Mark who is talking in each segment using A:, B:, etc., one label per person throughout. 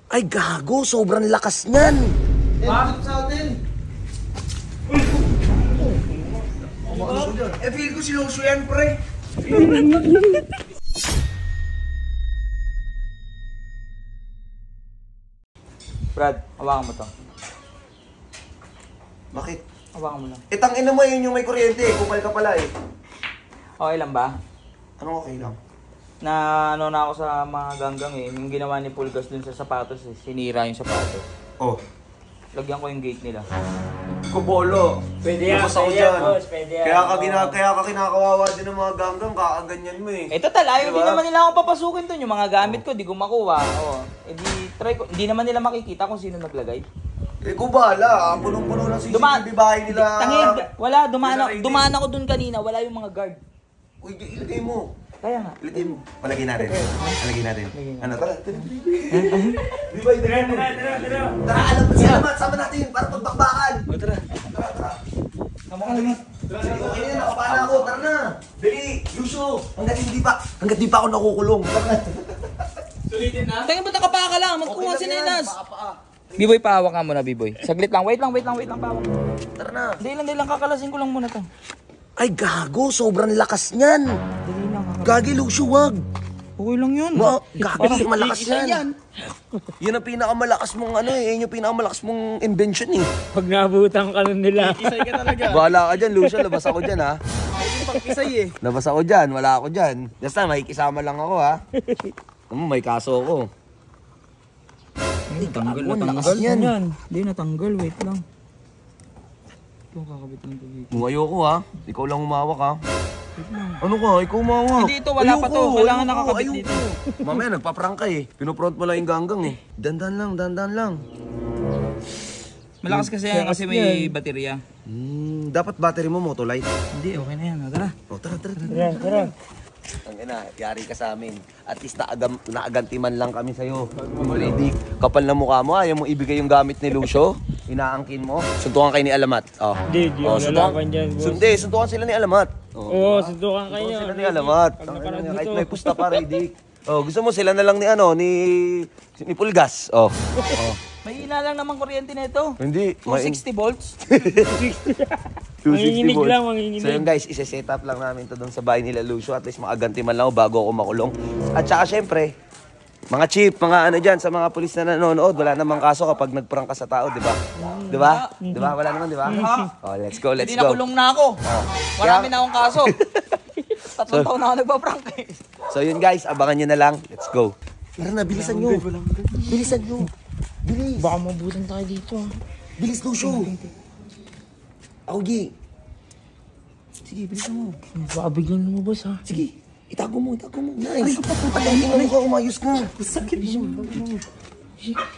A: Ay, gago. Sobrang lakas niyan.
B: Bakit sa hotel? Feel ko si Lucio yan, pre.
C: Brad, hawakan mo to.
A: Bakit?
C: Hawakan mo lang.
A: Tangina mo yun yung may kuryente. Kupal ka pala eh.
C: Okay lang ba?
A: Anong okay lang?
C: Na ano na ako sa mga ganggang eh. Yung ginawa ni Pulgas dun sa sapatos eh. Sinira yung sapatos.
A: Oh.
C: Lagyan ko yung gate nila.
A: Kubolo.
D: Pwede yan,
A: Lumabas ako
D: pwede yan,
A: dyan.
D: boss, pwede yan.
A: Kaya ka kinakawawa din ng mga ganggang. Kakaganyan mo eh.
C: Eh total, ayaw
A: Diba?
C: din naman nila akong papasukin dun. Yung mga gamit ko, di ko makuha. Oh. Eh di, try ko. Hindi naman nila makikita kung sino naglagay.
A: Eh kung bahala. Punong-puno ng CCTV bahay nila.
C: Wala, dumaan ako dun kanina. Wala yung mga guard.
A: Uy, ilagay mo.
C: Kaya nga.
A: Ilagay mo. Palagay natin. Palagay natin. Ano, tara. Di ba,
D: Tara.
A: Tara, alam mo salamat. Sama natin para pagbakbakan.
C: Tara.
A: Tara. Okay na, nakapana ako. Tara na. Dali, Lucio. Hanggat di pa ako nakukulong. Tara na.
D: Sulitin na.
C: Tingin mo nakapaka ka lang. Magkuha si Nenas. B-boy, pahawak ka muna, B-boy. Saglit lang. Wait lang, pahawak.
A: Tara na.
C: Hindi lang. Kakalasin ko lang muna to.
A: Ay, gago. Sobrang lakas niyan.
C: Dali lang.
A: Gagi, Lucio, wag.
C: Okay lang yun.
A: Gagi, malakas yan. Yan ang pinakamalakas mong ano eh. Yan yung pinakamalakas mong invention eh.
D: Pag nabutan ka nun nila.
C: Isay ka talaga.
A: Bahala ka dyan, Lucio. Labas ako dyan, ha.
C: Yung pang-isay eh.
A: Labas ako dyan. Wala ako dyan. Basta, makikisama lang ako, ha. May kaso ako.
C: Natanggal.
A: lakas yan.
C: Hindi natanggal. Wait lang. Ito kakabit lang ito dito.
A: Kung ayoko, ha. Ikaw lang humawak, ha. Ano ka? Ikaw humawak.
C: Hindi ito, wala pa to. Kailangan nakakabit dito.
A: Mamaya, nagpa-prank ka eh. Pinupront mo lang yung ganggang eh. Dandan lang.
C: Malakas kasi yan kasi may baterya.
A: Dapat battery mo Motolite.
C: Hindi, okay na yan. Tara.
A: Oh, tara.
D: Tara.
A: Ang ina, yari ka sa amin. At least naaganti man lang kami sa'yo. Ready. Kapal na mukha mo, ayaw mo ibigay yung gamit ni Lucio. Inaangkin mo. Suntukan kayo ni Alamat. Oh.
D: Hindi, lalaban dyan, boss.
A: Suntukan sila ni Alamat.
D: Oo, suntukan kayo.
A: Suntukan sila ni Alamat. Kahit may pusta pa, ready. Oh, gusto mo sila na lang ni Pulgas. Oh.
C: May ina lang naman kuryente na ito.
A: Hindi.
C: 260 volts.
A: 260
D: Manginginig
A: volts.
D: lang, manginginig.
A: So yun guys, isa-set up lang namin to doon sa bahay nila Lucio. At least makaganti man lang ako bago ako makulong. At saka syempre, mga chief, mga ano dyan, sa mga pulis na nanonood, wala namang kaso kapag nagprank ka sa tao, di ba? Di ba? Di ba? Wala naman, di ba? Oh, let's go.
C: Hindi nakulong na ako. Marami na akong kaso. 3 taon na ako nagpa-prank eh.
A: So yun guys, abangan nyo na lang. Let's go. Tara na, bilisan nyo. Bilisan nyo. Bilis.
D: Baka mabutan tayo dito.
A: Bilis, Lucio. Ako, Gi. Sige, bilisan mo.
D: Baka biglang lumabas ha.
A: Sige, itago mo. Nice. Patayin mo ka, umayos ka.
D: Sakit mo.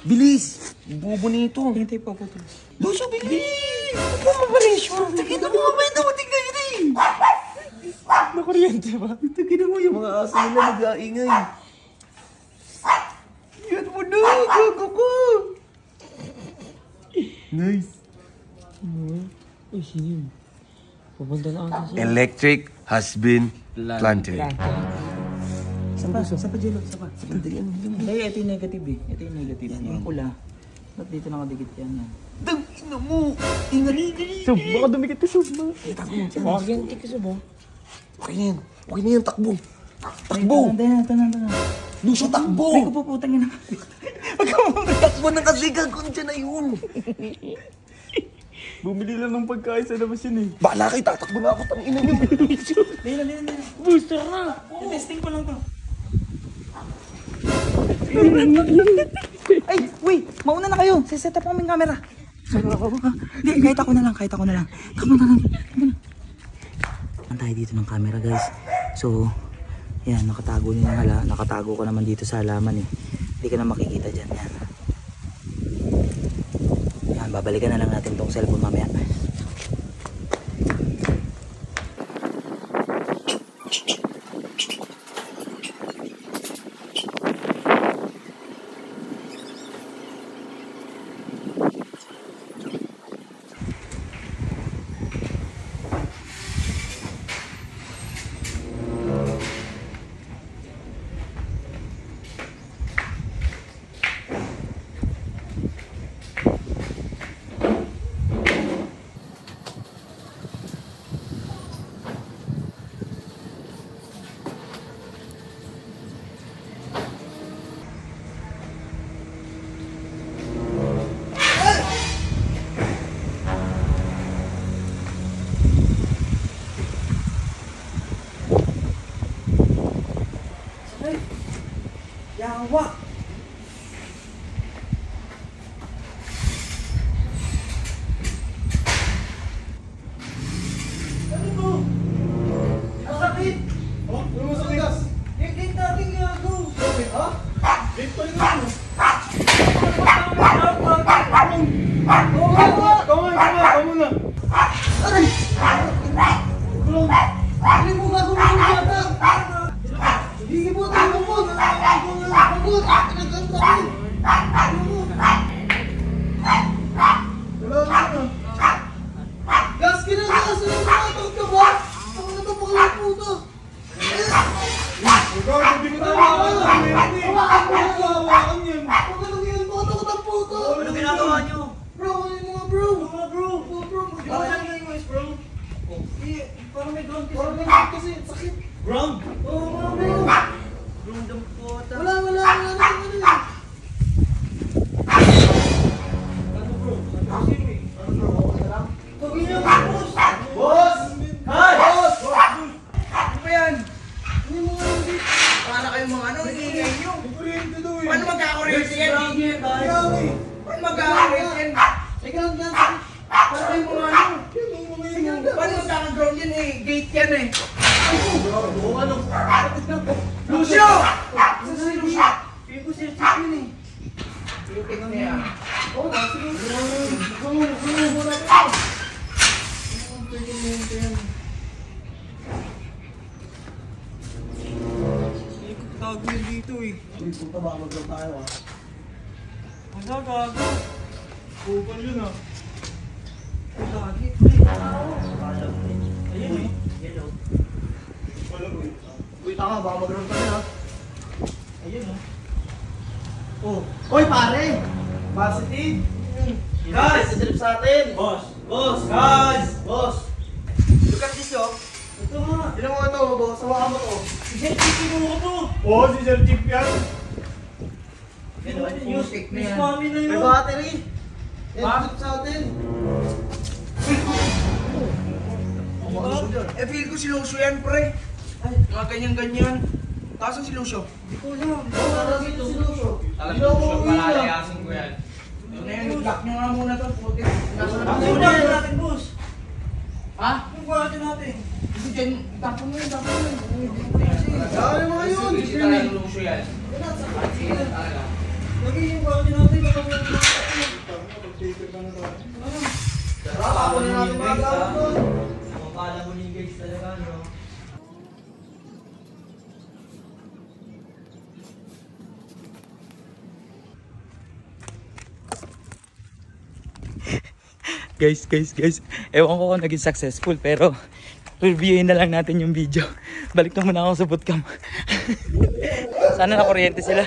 A: Bilis. Bobo nito.
C: Hintay pa po.
A: Lucio, bilis. Huwag ka mabalis. Tignan mo, mamaya tignan yun eh.
D: Nakuryente ba?
A: Tignan mo yung mga aso nila nag-aingay. Yan mo na, gago ko. Nice.
D: Uy, sino yun? Pupunta na ata siya.
A: Electric has been planted.
C: Saan pa, Jello? Saan pa? Hindi, ito yung negative eh. Ito yung negative. Yung pula. Ba't dito nakadikit yan?
A: Ina mo. Ingat.
D: Sub, baka dumikit ka sub ba?
A: Itago mo dyan.
D: Baka ganti ka sub ba?
A: Okay na yan, takbo. Takbo.
C: Tanan.
A: Lucio, takbo.
C: Ay, kupuputang yun.
A: Takbo na kasi gagawin dyan na yun.
D: Bumili lang ng pagkain sa labas yun eh.
A: Baala kayo, tatakbo na ako. Tangina nyo.
C: Dali.
D: Booster na!
C: Testing ko lang to. Ay, wait! Mauna na kayo! Siset up ko yung camera. Hindi, kahit ako na lang. Takbo na lang. Tayo dito ng camera, guys. So, yan, nakatago ko naman dito sa halaman eh. Hindi ka na makikita dyan. Yan, babalikan na lang natin tong cellphone mamaya.
B: Yawa! Ano to? Ang sakit! Oh, ano mo sakit? Gate natin gago! Sakit, ha? Gate pa rin ako. Come on! Aray! Kulong! Hindi mo gago mo yung bata! Hindi mo tayo mo! Pagod! Pinagkantakin! Ano mo? Wala na. Gas ka na gas! Ano mo? Tawag ka ba? Ako na ito pakalang puto! Ikaw, hindi mo tayo hawakan mo! Hawakan yan! Huwag ka yan! Baka takot ang puto! Ano ginagawa nyo? Bro, ano yung mga bro? Bro! Ano yung mga bro? Parang may ground kasi. Parang may ground kasi. Sakit. Ground? Oo, mga bro. Ground ang puta. Wala. Ano yun? Ano bro? Ano bro? Okay lang? Tugin niyo, boss! Boss! Hi! Boss! Ano ba yan? Hindi mo nga yung dito. Para kayong mga ano, hihingay nyo. Kuryente daw eh. Paano magkakakuryente yan? Paano magkakakuryente yan? Sige lang dyan. Para kayong mga ano. Paano magkakaground yan eh? Gate yan eh. Ano? Lucio! Saan si Lucio? Piling ko siya chip yun eh. Piling niya. Oo, sige. Muna ka. Tawag yun dito eh. Hindi puta baka mag-ground tayo ah. Ang gago. Kupal yun ah. Ayun eh. Yellow. Uy, tama. Baka mag-ground kami ha. Ayun oh. Uy, pare! Positive! Guys! Sisilip sa atin! Boss! Guys! Look at this oh. Ito nga. Tinan mo ito, boss. Sawakan mo to. Si Sir Chip mo to. Oo, si Sir Chip yan. May spammy na yun. May battery. Sisilip sa atin. Feel ko si Lucio yan, pre. Mga ganyan-ganyan. Taas ang si Lucio? Hindi ko alam. Taas si Lucio.
E: Alam ko siya, palalayasin ko yan.
B: Ito na yan, lock nyo nga muna ito.
E: Ano yung gawin natin, boss?
B: Ha? Yung gawin natin. Kasi dyan, tapon mo yun. Gawin mo yun.
E: Hindi talaga yung Lucio yan.
B: Lagi yung gawin natin. Tapon na natin mga gawin doon.
E: Kala mo yung guys talaga, no?
C: Guys. Ewan ko kung naging successful pero reviewin na lang natin yung video. Balik na muna ako sa bootcamp. Sana na kuryente sila.